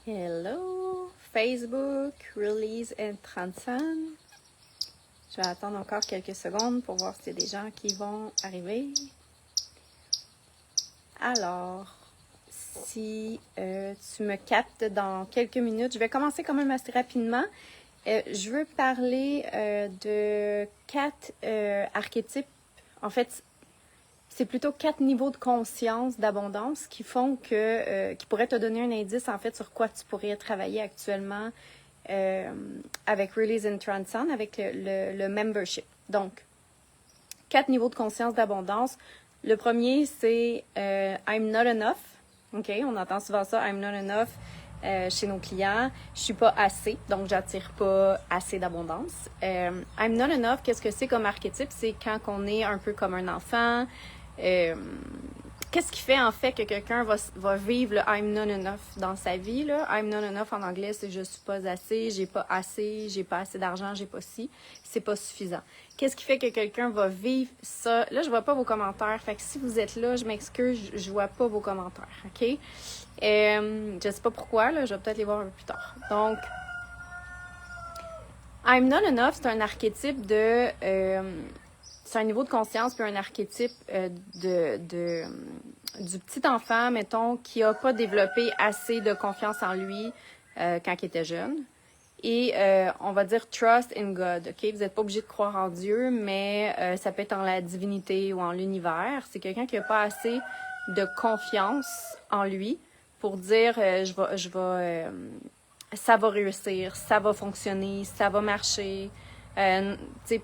Hello, Facebook, Release and Transan. Je vais attendre encore quelques secondes pour voir s'il y a des gens qui vont arriver. Alors, si tu me captes dans quelques minutes, je vais commencer quand même assez rapidement. Je veux parler de 4 archétypes. En fait, c'est plutôt 4 niveaux de conscience d'abondance qui font que, qui pourraient te donner un indice en fait sur quoi tu pourrais travailler actuellement avec Release and Transcend, avec le membership. Donc, 4 niveaux de conscience d'abondance. Le premier, c'est I'm not enough. OK, on entend souvent ça, I'm not enough chez nos clients. Je suis pas assez, donc j'attire pas assez d'abondance. I'm not enough, qu'est-ce que c'est comme archétype? C'est quand on est un peu comme un enfant. Qu'est-ce qui fait en fait que quelqu'un va vivre le I'm not enough dans sa vie là? I'm not enough en anglais, c'est je suis pas assez, j'ai pas assez d'argent, j'ai pas ci, c'est pas suffisant. Qu'est-ce qui fait que quelqu'un va vivre ça? Là, je vois pas vos commentaires, fait que si vous êtes là, je m'excuse, je vois pas vos commentaires, ok? Je sais pas pourquoi, là, je vais peut-être les voir un peu plus tard. Donc, I'm not enough, c'est un archétype de... c'est un niveau de conscience puis un archétype du petit enfant, mettons, qui a pas développé assez de confiance en lui quand il était jeune. Et on va dire trust in God, ok? Vous n'êtes pas obligé de croire en Dieu, mais ça peut être en la divinité ou en l'univers. C'est quelqu'un qui n'a pas assez de confiance en lui pour dire ça va réussir, ça va fonctionner, ça va marcher. Tu sais,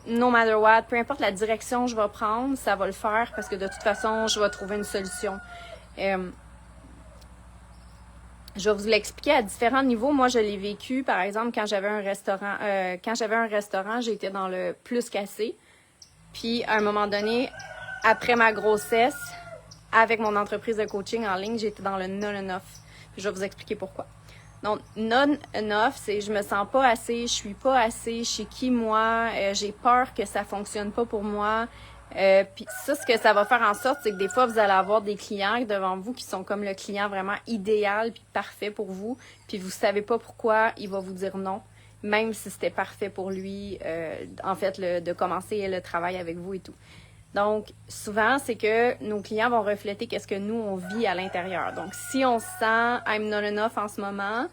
no matter what, peu importe la direction que je vais prendre, ça va le faire parce que de toute façon, je vais trouver une solution. Je vais vous l'expliquer à différents niveaux. Moi, je l'ai vécu, par exemple, quand j'avais un restaurant, j'étais dans le plus qu'assez. Puis, à un moment donné, après ma grossesse, avec mon entreprise de coaching en ligne, j'étais dans le non enough. Puis, je vais vous expliquer pourquoi. Donc, non enough, c'est je me sens pas assez, je suis pas assez, chez qui moi, j'ai peur que ça fonctionne pas pour moi. Puis ça, ce que ça va faire en sorte, c'est que des fois, vous allez avoir des clients devant vous qui sont comme le client vraiment idéal puis parfait pour vous, puis vous savez pas pourquoi il va vous dire non, même si c'était parfait pour lui, en fait, de commencer le travail avec vous et tout. Donc, souvent, c'est que nos clients vont refléter qu'est-ce que nous, on vit à l'intérieur. Donc, si on se sent « I'm not enough » en ce moment,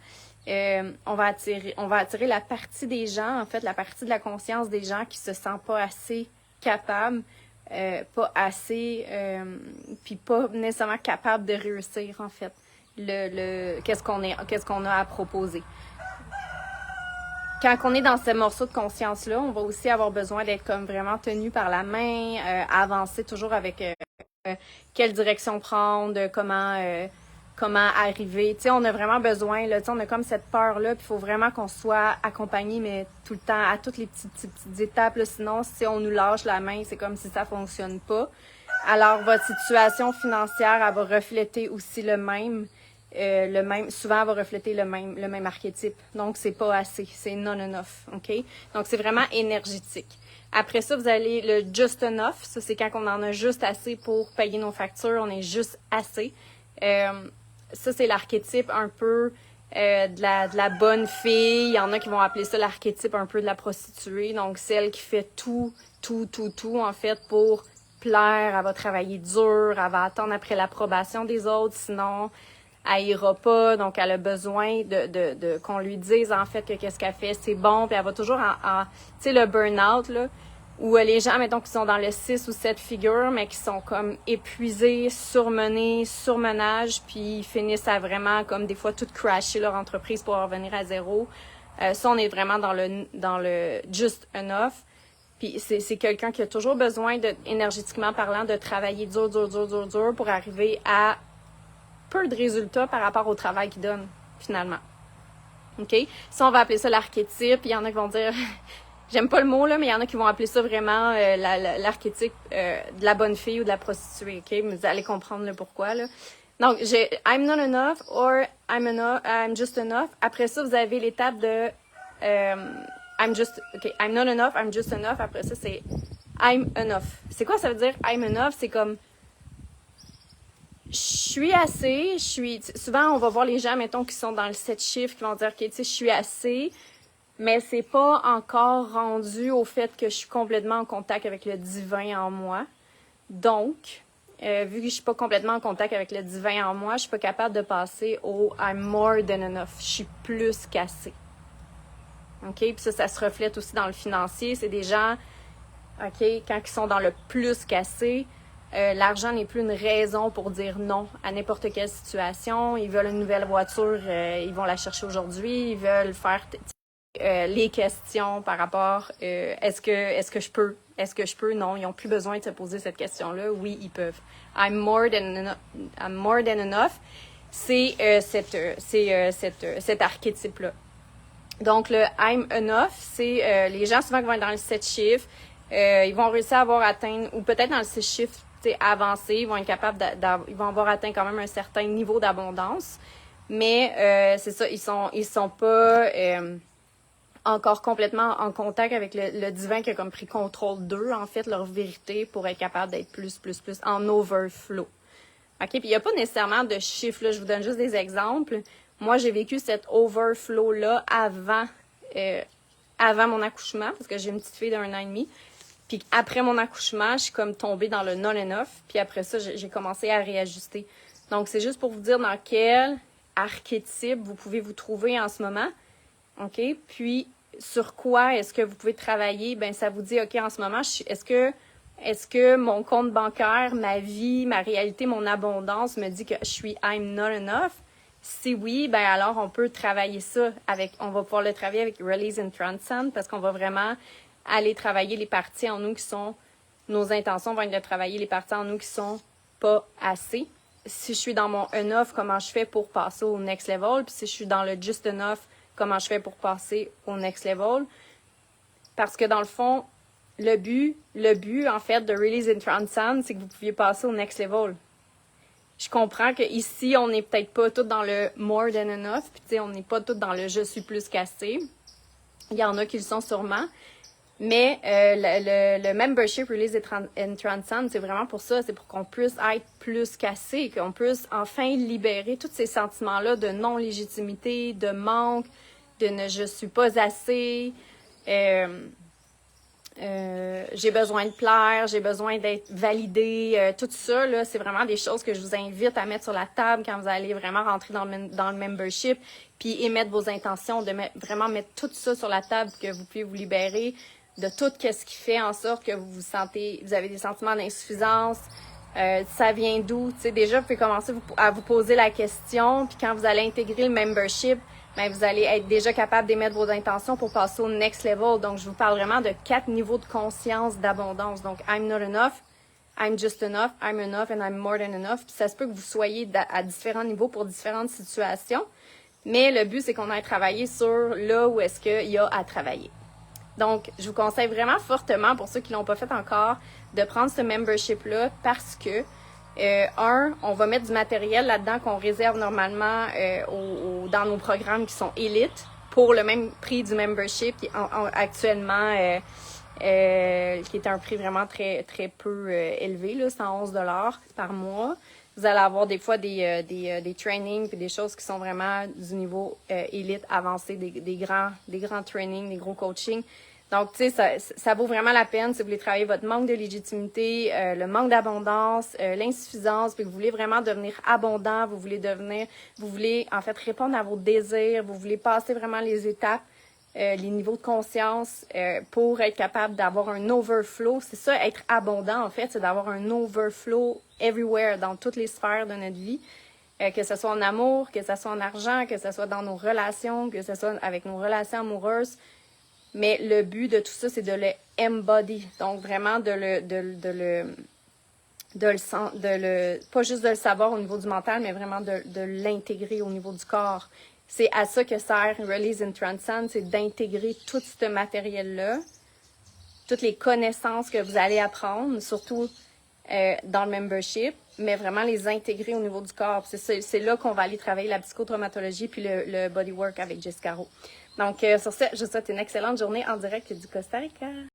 on va attirer la partie des gens, en fait, la partie de la conscience des gens qui se sentent pas assez capables, pas assez, puis pas nécessairement capables de réussir, en fait, qu'est-ce qu'on a à proposer. Quand on est dans ce morceau de conscience-là, on va aussi avoir besoin d'être comme vraiment tenu par la main, avancer toujours avec quelle direction prendre, comment arriver. Tu sais, on a vraiment besoin, là, tu sais, on a comme cette peur-là, puis il faut vraiment qu'on soit accompagné, mais tout le temps, à toutes les petites étapes, là, sinon, si on nous lâche la main, c'est comme si ça fonctionne pas. Alors, votre situation financière, elle va refléter aussi le même, souvent elle va refléter le même archétype. Donc, c'est pas assez, c'est non enough, OK? Donc, c'est vraiment énergétique. Après ça, vous allez le just enough. Ça, c'est quand on en a juste assez pour payer nos factures, on est juste assez. Ça, c'est l'archétype un peu de la bonne fille. Il y en a qui vont appeler ça l'archétype un peu de la prostituée. Donc, celle qui fait tout, en fait, pour plaire. Elle va travailler dur, elle va attendre après l'approbation des autres, sinon elle ira pas, donc elle a besoin de qu'on lui dise en fait que qu'est-ce qu'elle fait, c'est bon, puis elle va toujours tu sais, le burn-out, là, où les gens, mettons, qui sont dans le 6 ou 7 figures, mais qui sont comme épuisés, surmenés, surmenage, puis ils finissent à vraiment, comme des fois, tout crasher leur entreprise pour revenir à zéro. Ça, on est vraiment dans le just enough. Puis c'est quelqu'un qui a toujours besoin, énergétiquement parlant, de travailler dur pour arriver à peu de résultats par rapport au travail qu'il donne, finalement. OK? Ça, on va appeler ça l'archétype. Il y en a qui vont dire... J'aime pas le mot, là, mais il y en a qui vont appeler ça vraiment l'archétype de la bonne fille ou de la prostituée, OK? Mais vous allez comprendre le pourquoi, là. Donc, j'ai I'm not enough or I'm just enough. Après ça, vous avez l'étape de I'm not enough, I'm just enough. Après ça, c'est I'm enough. C'est quoi ça veut dire I'm enough? C'est comme Souvent, on va voir les gens, mettons, qui sont dans le 7 chiffres, qui vont dire, OK, tu sais, je suis assez, mais c'est pas encore rendu au fait que je suis complètement en contact avec le divin en moi. Donc, vu que je suis pas complètement en contact avec le divin en moi, je suis pas capable de passer au I'm more than enough. Je suis plus qu'assez. OK? Puis ça se reflète aussi dans le financier. C'est des gens, OK, quand ils sont dans le plus qu'assez, l'argent n'est plus une raison pour dire non à n'importe quelle situation. Ils veulent une nouvelle voiture, ils vont la chercher aujourd'hui. Ils veulent faire les questions par rapport est-ce que je peux? Est-ce que je peux? Non, ils n'ont plus besoin de se poser cette question-là. Oui, ils peuvent. I'm more than enough. C'est cet archétype-là. Donc, le I'm enough, c'est les gens souvent qui vont être dans le 7 chiffres, ils vont réussir à avoir atteint, ou peut-être dans le 6 chiffres avancé, ils vont être capables ils vont avoir atteint quand même un certain niveau d'abondance. Mais c'est ça, ils sont pas encore complètement en contact avec le divin qui a comme pris contrôle d'eux, en fait, leur vérité, pour être capable d'être plus en overflow. OK? Puis il n'y a pas nécessairement de chiffres, là. Je vous donne juste des exemples. Moi, j'ai vécu cet overflow-là avant mon accouchement, parce que j'ai une petite fille d'1 an et demi. Puis après mon accouchement, je suis comme tombée dans le not enough. Puis après ça, j'ai commencé à réajuster. Donc, c'est juste pour vous dire dans quel archétype vous pouvez vous trouver en ce moment. OK? Puis, sur quoi est-ce que vous pouvez travailler? Ben, ça vous dit, OK, en ce moment, est-ce que mon compte bancaire, ma vie, ma réalité, mon abondance me dit que je suis I'm not enough? Si oui, ben alors on peut travailler ça on va pouvoir le travailler avec Release and Transcend, parce qu'on va vraiment aller travailler les parties en nous qui sont, nos intentions vont être de travailler les parties en nous qui sont pas assez. Si je suis dans mon enough, comment je fais pour passer au next level? Puis si je suis dans le just enough, comment je fais pour passer au next level? Parce que dans le fond, le but, en fait, de Release and Transcend, c'est que vous pouviez passer au next level. Je comprends qu'ici, on n'est peut-être pas tous dans le more than enough, puis tu sais, on n'est pas tous dans le je suis plus qu'assez. Il y en a qui le sont sûrement. Mais le membership Release and Transcend, c'est vraiment pour ça, c'est pour qu'on puisse être plus qu'assez, qu'on puisse enfin libérer tous ces sentiments-là de non-légitimité, de manque, de ne je suis pas assez, j'ai besoin de plaire, j'ai besoin d'être validée, tout ça, là, c'est vraiment des choses que je vous invite à mettre sur la table quand vous allez vraiment rentrer dans le membership, puis émettre vos intentions, vraiment mettre tout ça sur la table, que vous puissiez vous libérer de tout ce qui fait en sorte que vous avez des sentiments d'insuffisance. Ça vient d'où? Tu sais, déjà, vous pouvez commencer à vous poser la question, puis quand vous allez intégrer le membership, ben, vous allez être déjà capable d'émettre vos intentions pour passer au next level. Donc, je vous parle vraiment de 4 niveaux de conscience d'abondance. Donc, I'm not enough, I'm just enough, I'm enough, and I'm more than enough. Puis ça se peut que vous soyez à différents niveaux pour différentes situations. Mais le but, c'est qu'on aille travailler sur là où est-ce qu'il y a à travailler. Donc, je vous conseille vraiment fortement, pour ceux qui l'ont pas fait encore, de prendre ce membership-là parce que, on va mettre du matériel là-dedans qu'on réserve normalement dans nos programmes qui sont élites pour le même prix du membership qui est actuellement qui est un prix vraiment très, très peu élevé, là, 111 $ par mois. Vous allez avoir des fois des trainings et des choses qui sont vraiment du niveau élite avancé, des grands trainings, des gros coachings. Donc, tu sais, ça vaut vraiment la peine si vous voulez travailler votre manque de légitimité, le manque d'abondance, l'insuffisance, puis que vous voulez vraiment devenir abondant, vous voulez en fait répondre à vos désirs, vous voulez passer vraiment les étapes, les niveaux de conscience pour être capable d'avoir un overflow. C'est ça, être abondant, en fait, c'est d'avoir un overflow everywhere, dans toutes les sphères de notre vie. Que ce soit en amour, que ce soit en argent, que ce soit dans nos relations, que ce soit avec nos relations amoureuses. Mais le but de tout ça, c'est de le embody. Donc, vraiment pas juste de le savoir au niveau du mental, mais vraiment de l'intégrer au niveau du corps. C'est à ça que sert Release and Transcend, c'est d'intégrer tout ce matériel-là, toutes les connaissances que vous allez apprendre, surtout dans le membership, mais vraiment les intégrer au niveau du corps. C'est là qu'on va aller travailler la psychotraumatologie puis le bodywork avec Jessica Rowe. Donc, sur ce, je vous souhaite une excellente journée en direct du Costa Rica.